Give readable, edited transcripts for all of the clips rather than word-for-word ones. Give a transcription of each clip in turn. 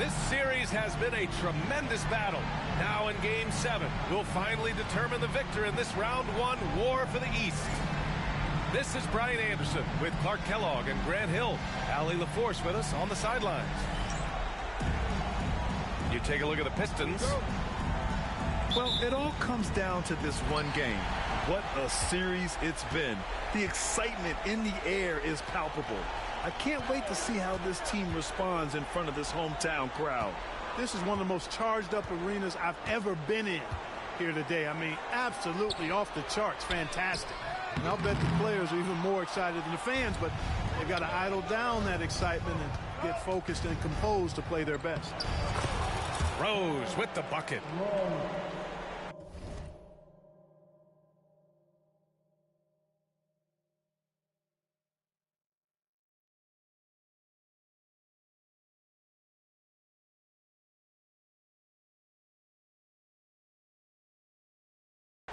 This series has been a tremendous battle. Now in Game 7, we'll finally determine the victor in this Round 1 war for the East. This is Brian Anderson with Clark Kellogg and Grant Hill. Allie LaForce with us on the sidelines. You take a look at the Pistons. Well, it all comes down to this one game. What a series it's been. The excitement in the air is palpable. I can't wait to see how this team responds in front of this hometown crowd. This is one of the most charged up arenas I've ever been in here today. I mean, absolutely off the charts. Fantastic. And I'll bet the players are even more excited than the fans, but they've got to idle down that excitement and get focused and composed to play their best. Rose with the bucket.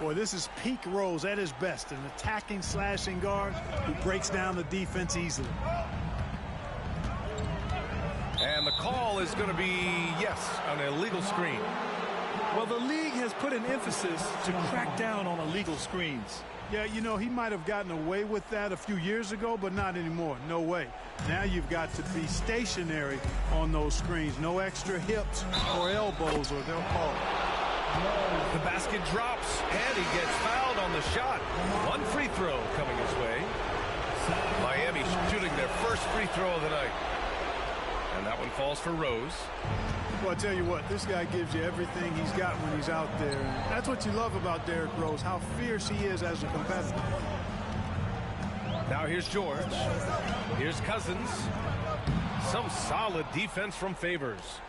Boy, this is peak Rose at his best, an attacking, slashing guard who breaks down the defense easily. And the call is going to be, yes, an illegal screen. Well, the league has put an emphasis to crack down on illegal screens. Yeah, you know, he might have gotten away with that a few years ago, but not anymore. No way. Now you've got to be stationary on those screens. No extra hips or elbows, or they'll call it. The basket drops, and he gets fouled on the shot. One free throw coming his way. Miami shooting their first free throw of the night. And that one falls for Rose. Well, I tell you what, this guy gives you everything he's got when he's out there. And that's what you love about Derrick Rose, how fierce he is as a competitor. Now here's George. Here's Cousins. Some solid defense from Favors.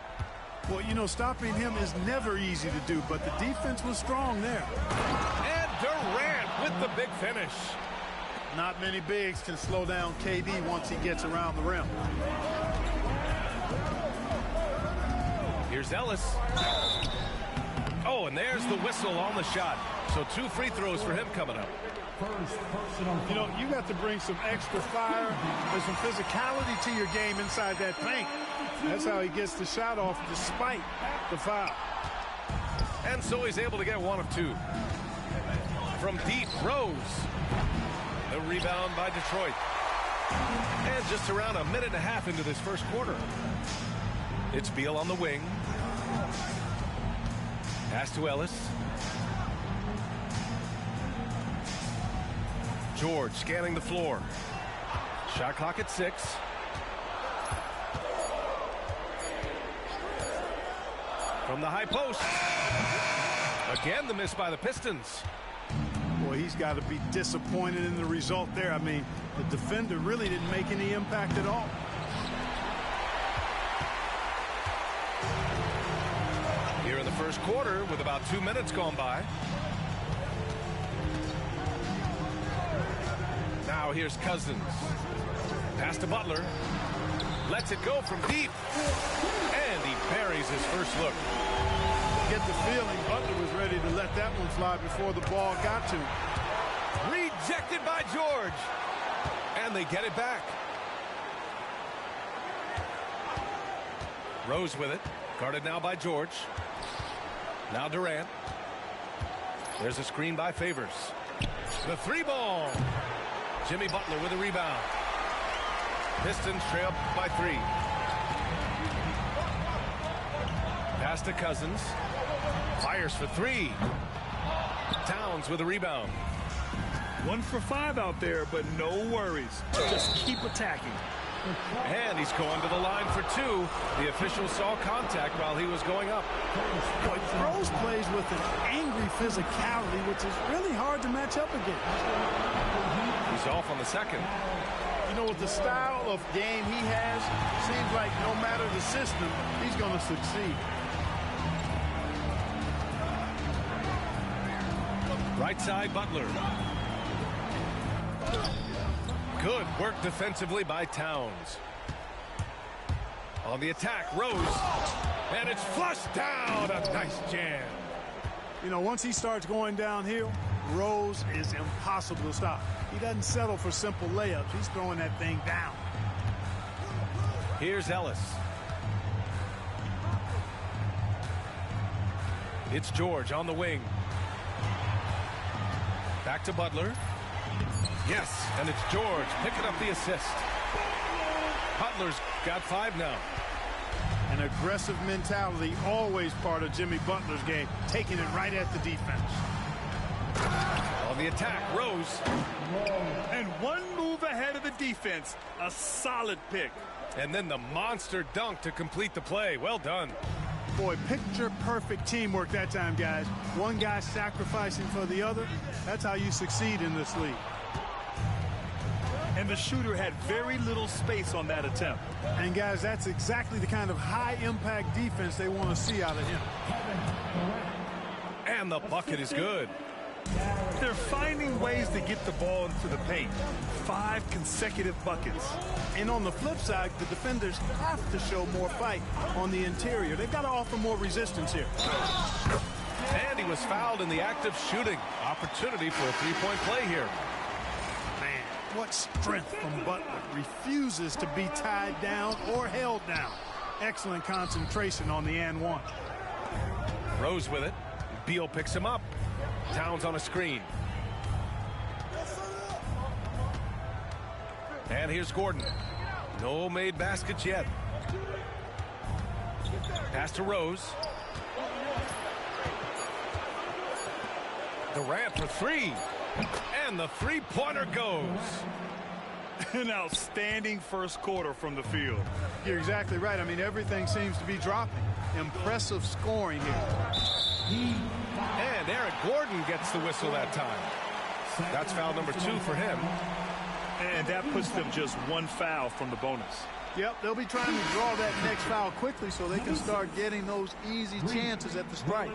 Well, you know, stopping him is never easy to do, but the defense was strong there. And Durant with the big finish. Not many bigs can slow down KD once he gets around the rim. Here's Ellis. Oh, and there's the whistle on the shot. So 2 free throws for him coming up. You know, you got to bring some extra fire and some physicality to your game inside that paint. That's how he gets the shot off despite the foul. And so he's able to get 1 of 2. From deep, Rose. The rebound by Detroit. And just around a minute and a half into this first quarter. It's Beal on the wing. Pass to Ellis. George scanning the floor. Shot clock at 6. From the high post. Again, the miss by the Pistons. Boy, he's got to be disappointed in the result there. I mean, the defender really didn't make any impact at all. Here in the first quarter with about 2 minutes gone by. Now here's Cousins. Pass to Butler. Lets it go from deep. And he buries his first look. Get the feeling Butler was ready to let that one fly before the ball got to him. Rejected by George. And they get it back. Rose with it. Guarded now by George. Now Durant. There's a screen by Favors. The 3-ball. Jimmy Butler with a rebound. Pistons trail by 3. Pass to Cousins. Fires for 3. Towns with a rebound. 1 for 5 out there, but no worries. Just keep attacking. And he's going to the line for 2. The official saw contact while he was going up. Boy, Rose plays with an angry physicality, which is really hard to match up against. He's off on the second. You know, with the style of game he has, seems like no matter the system, he's going to succeed. Right side, Butler. Good work defensively by Towns. On the attack, Rose. And it's flushed down. A nice jam. You know, once he starts going downhill, Rose is impossible to stop. He doesn't settle for simple layups. He's throwing that thing down. Here's Ellis. It's George on the wing. Back to Butler. Yes, and it's George picking up the assist. Butler's got 5 now. An aggressive mentality, always part of Jimmy Butler's game, taking it right at the defense. On the attack, Rose. And one move ahead of the defense. A solid pick. And then the monster dunk to complete the play. Well done. Boy, picture-perfect teamwork that time, guys. One guy sacrificing for the other. That's how you succeed in this league. And the shooter had very little space on that attempt. And, guys, that's exactly the kind of high-impact defense they want to see out of him. And the bucket is good. They're finding ways to get the ball into the paint. 5 consecutive buckets. And on the flip side, the defenders have to show more fight on the interior. They've got to offer more resistance here. And he was fouled in the act of shooting. Opportunity for a three-point play here. Man, what strength from Butler. Refuses to be tied down or held down. Excellent concentration on the and one. Rose with it. Beal picks him up. Towns on a screen. And here's Gordon. No made baskets yet. Pass to Rose. Durant for 3. And the three-pointer goes. An outstanding first quarter from the field. You're exactly right. I mean, everything seems to be dropping. Impressive scoring here. And Eric Gordon gets the whistle that time. That's foul number 2 for him. And that puts them just 1 foul from the bonus. Yep, they'll be trying to draw that next foul quickly so they can start getting those easy chances at the strike.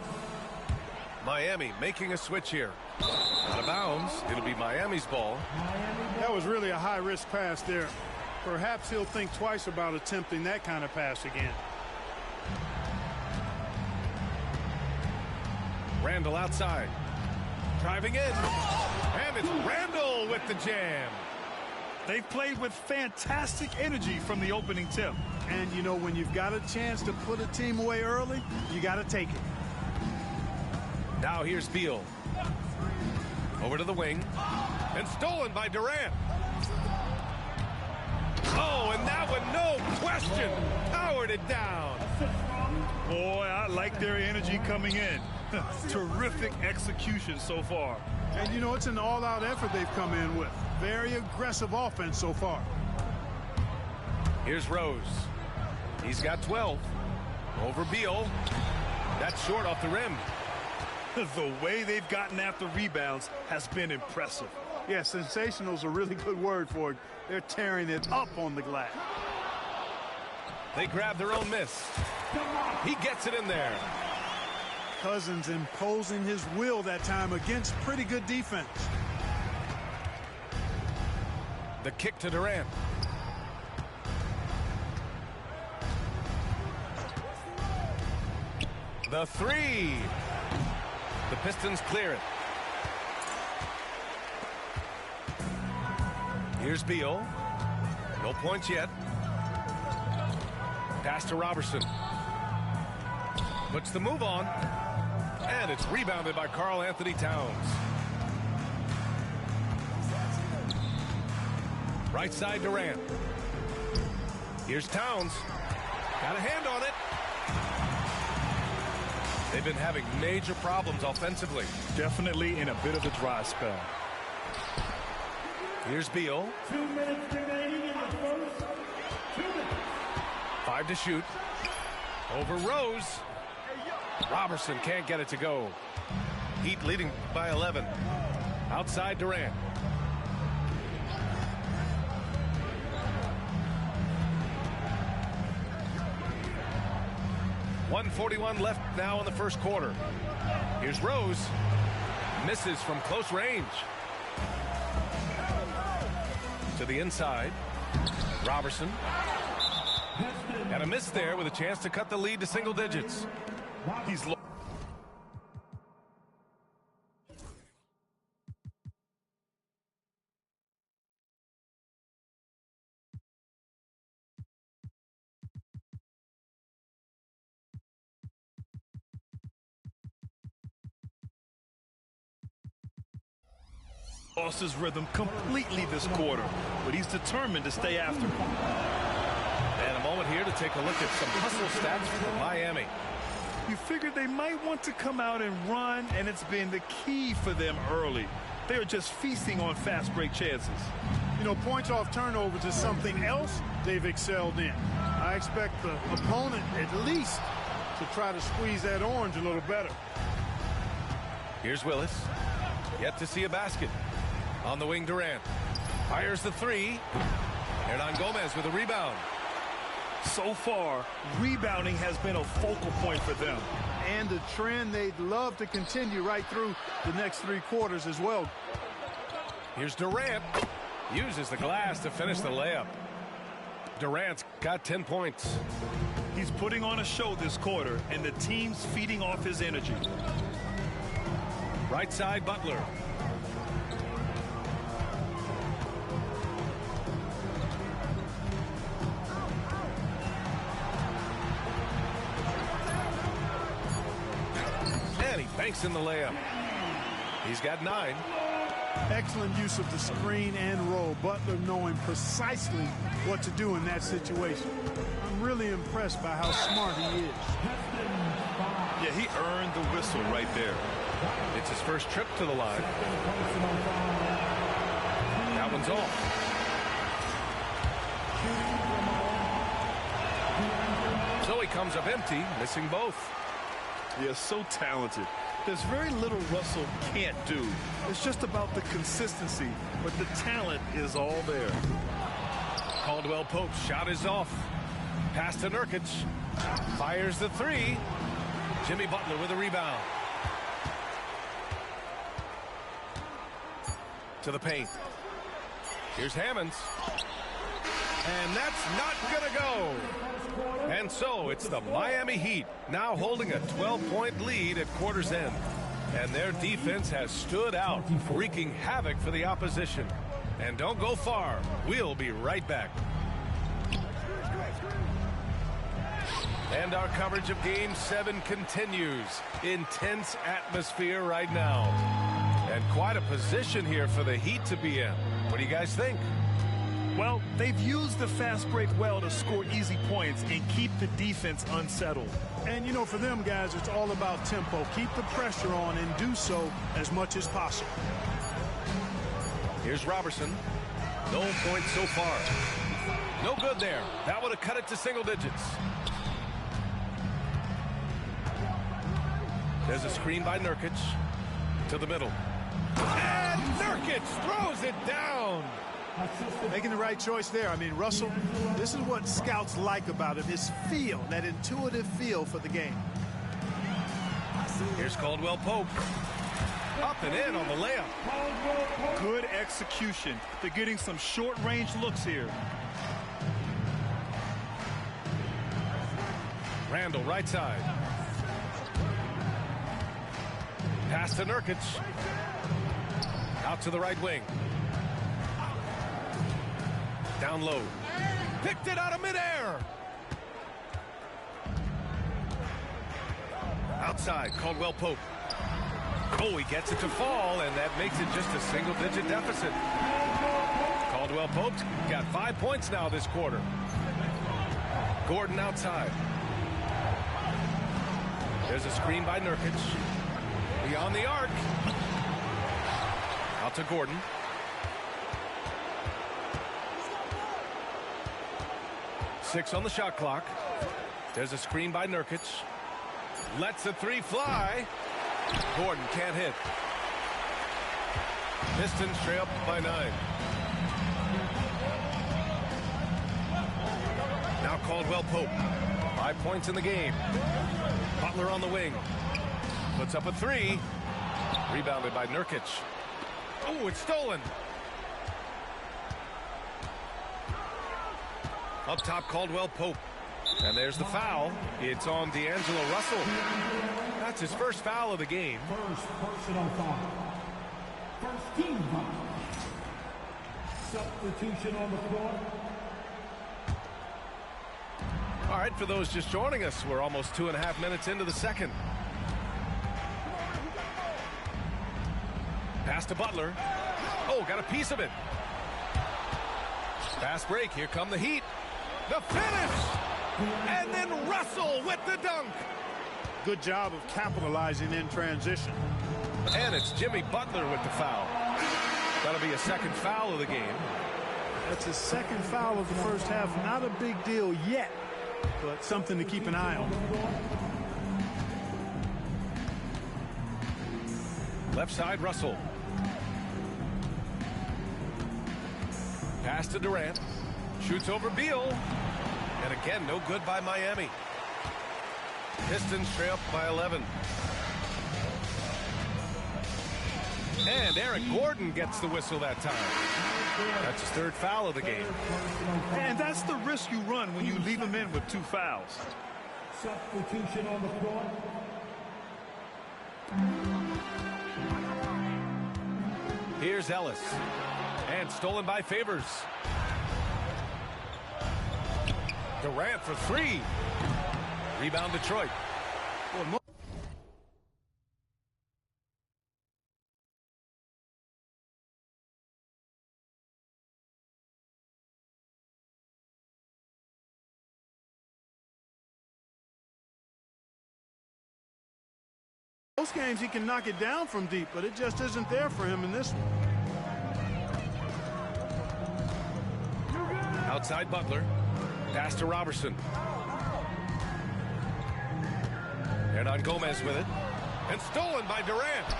Miami making a switch here. Out of bounds. It'll be Miami's ball. That was really a high-risk pass there. Perhaps he'll think twice about attempting that kind of pass again. Randall outside. Driving in. And it's Randall with the jam. They've played with fantastic energy from the opening tip. And, you know, when you've got a chance to put a team away early, you got to take it. Now here's Beal. Over to the wing. And stolen by Durant. Oh, and that one, no question, powered it down. Boy, I like their energy coming in. Terrific execution so far. And, you know, it's an all-out effort they've come in with. Very aggressive offense so far. Here's Rose. He's got 12. Over Beal. That's short off the rim. The way they've gotten after rebounds has been impressive. Yeah, sensational is a really good word for it. They're tearing it up on the glass. They grab their own miss. He gets it in there. Cousins imposing his will that time against pretty good defense. The kick to Durant. The 3. The Pistons clear it. Here's Beal. No points yet. Pass to Robertson. Puts the move on. And it's rebounded by Karl Anthony Towns. Right side Durant. Here's Towns. Got a hand on it. They've been having major problems offensively. Definitely in a bit of a dry spell. Here's Beal. 2 minutes remaining in the first. 2 minutes. 5 to shoot. Over Rose. Robertson can't get it to go. Heat leading by 11. Outside Durant. .141 left now in the first quarter. Here's Rose. Misses from close range. To the inside. Robertson. And a miss there with a chance to cut the lead to single digits. He's Lost his rhythm completely this quarter, but he's determined to stay after it. And a moment here to take a look at some hustle stats for Miami. You figured they might want to come out and run, and it's been the key for them early. They're just feasting on fast break chances. You know, points off turnovers is something else they've excelled in. I expect the opponent at least to try to squeeze that orange a little better. Here's Willis. Yet to see a basket. On the wing, Durant. Fires the three. Hernan Gomez with a rebound. So far, rebounding has been a focal point for them. And a trend they'd love to continue right through the next 3 quarters as well. Here's Durant. Uses the glass to finish the layup. Durant's got 10 points. He's putting on a show this quarter, and the team's feeding off his energy. Right side, Butler. And he banks in the layup. He's got 9. Excellent use of the screen and roll. Butler knowing precisely what to do in that situation. I'm really impressed by how smart he is. Yeah, he earned the whistle right there. It's his first trip to the line. That one's off. So he comes up empty, missing both. Yeah, so talented. There's very little Russell can't do. It's just about the consistency, but the talent is all there. Caldwell Pope's shot is off. Pass to Nurkic. Fires the three. Jimmy Butler with a rebound. To the paint. Here's Hammonds. And that's not going to go. And so it's the Miami Heat now holding a 12-point lead at quarter's end. And their defense has stood out, wreaking havoc for the opposition. And don't go far. We'll be right back. And our coverage of Game 7 continues. Intense atmosphere right now. And quite a position here for the Heat to be in. What do you guys think? Well, they've used the fast break well to score easy points and keep the defense unsettled. And, you know, for them guys, it's all about tempo. Keep the pressure on and do so as much as possible. Here's Robertson. No points so far. No good there. That would have cut it to single digits. There's a screen by Nurkic. To the middle. And Nurkic throws it down. Making the right choice there. I mean, Russell, this is what scouts like about him, his feel, that intuitive feel for the game. Here's Caldwell Pope. Up and in on the layup. Good execution. They're getting some short-range looks here. Randall, right side. Pass to Nurkic. Out to the right wing. Down low. Picked it out of midair. Outside, Caldwell Pope. Oh, he gets it to fall, and that makes it just a single-digit deficit. Caldwell Pope's got 5 points now this quarter. Gordon outside. There's a screen by Nurkic. Beyond the arc. Out to Gordon. Six on the shot clock. There's a screen by Nurkic. Lets the three fly. Gordon can't hit. Pistons trail up by 9. Now Caldwell Pope. 5 points in the game. Butler on the wing. Puts up a three. Rebounded by Nurkic. Oh, it's stolen. Up top, Caldwell Pope. And there's the foul. It's on D'Angelo Russell. That's his first foul of the game. First personal foul. First team foul. Substitution on the floor. All right, for those just joining us, we're almost 2.5 minutes into the second. Pass to Butler. Oh, got a piece of it. Fast break. Here come the Heat. The finish. And then Russell with the dunk. Good job of capitalizing in transition. And it's Jimmy Butler with the foul. That'll be a second foul of the game. That's his second foul of the first half. Not a big deal yet, but something to keep an eye on. Left side, Russell. Pass to Durant. Shoots over Beal. And again, no good by Miami. Pistons trail up by 11. And Eric Gordon gets the whistle that time. That's his third foul of the game. And that's the risk you run when you leave him in with 2 fouls. Substitution on the floor. Here's Ellis. And stolen by Favors. Durant for 3. Rebound Detroit. Most games he can knock it down from deep, but it just isn't there for him in this one. Outside Butler. Pass to Robertson. Hernan Gomez with it. And stolen by Durant.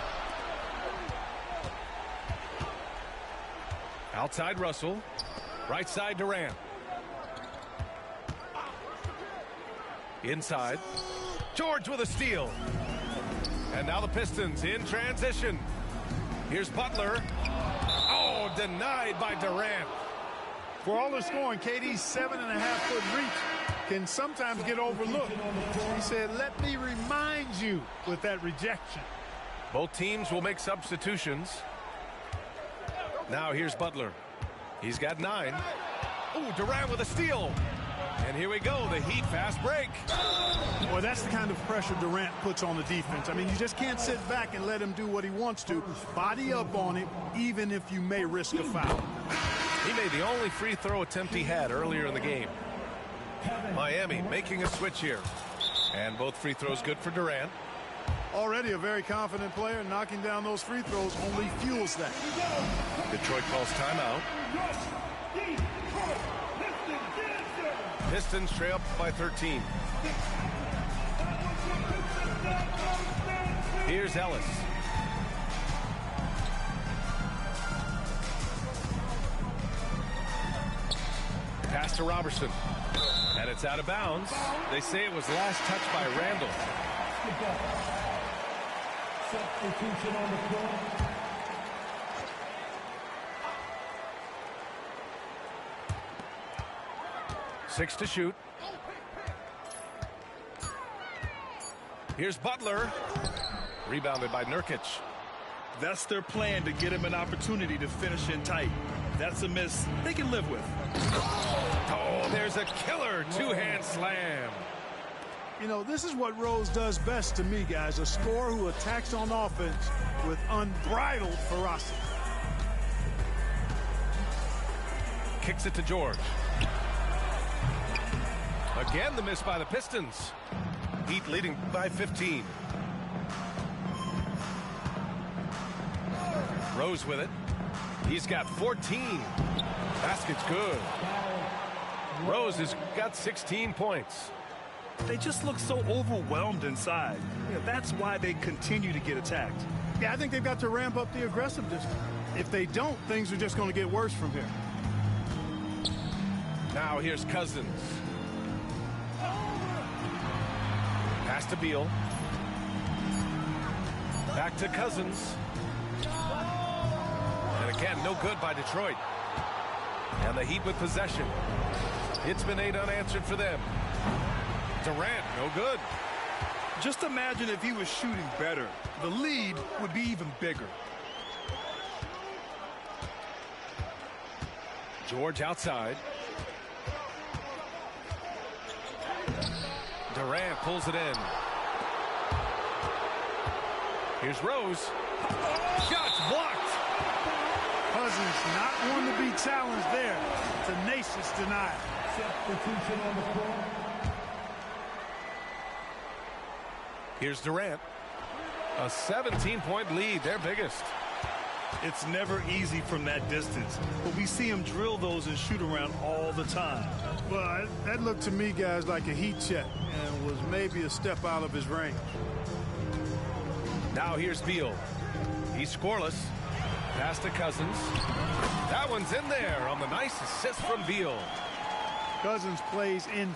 Outside Russell. Right side Durant. Inside. George with a steal. And now the Pistons in transition. Here's Butler. Oh, denied by Durant. For all the scoring, KD's 7.5-foot reach can sometimes get overlooked. He said, let me remind you with that rejection. Both teams will make substitutions. Now here's Butler. He's got 9. Oh, Durant with a steal. And here we go, the Heat fast break. Well, that's the kind of pressure Durant puts on the defense. I mean, you just can't sit back and let him do what he wants to. Body up on him, even if you may risk a foul. He made the only free throw attempt he had earlier in the game. Miami making a switch here. And both free throws good for Durant. Already a very confident player. Knocking down those free throws only fuels that. Detroit calls timeout. Pistons trail up by 13. Here's Ellis. Pass to Robertson. And it's out of bounds. They say it was last touched by Randall. Substitution on the floor. 6 to shoot. Here's Butler. Rebounded by Nurkic. That's their plan, to get him an opportunity to finish in tight. That's a miss they can live with. Oh, there's a killer two-hand slam. You know, this is what Rose does best to me, guys. A scorer who attacks on offense with unbridled ferocity. Kicks it to George. Again, the miss by the Pistons. Heat leading by 15. Rose with it. He's got 14. Basket's good. Rose has got 16 points. They just look so overwhelmed inside. Yeah, that's why they continue to get attacked. Yeah, I think they've got to ramp up the aggressiveness. If they don't, things are just going to get worse from here. Now here's Cousins. Pass to Beal. Back to Cousins. And again, no good by Detroit. And the Heat with possession. It's been 8 unanswered for them. Durant, no good. Just imagine if he was shooting better. The lead would be even bigger. George outside. Durant pulls it in. Here's Rose. Shots blocked. Cousins not one to be challenged there. Tenacious denial. Substitution on the floor. Here's Durant. A 17-point lead, their biggest. It's never easy from that distance, but we see him drill those and shoot around all the time. Well, that looked to me, guys, like a heat check and was maybe a step out of his range. Now here's Beal. He's scoreless. Pass to Cousins. That one's in there on the nice assist from Beal. Cousins plays in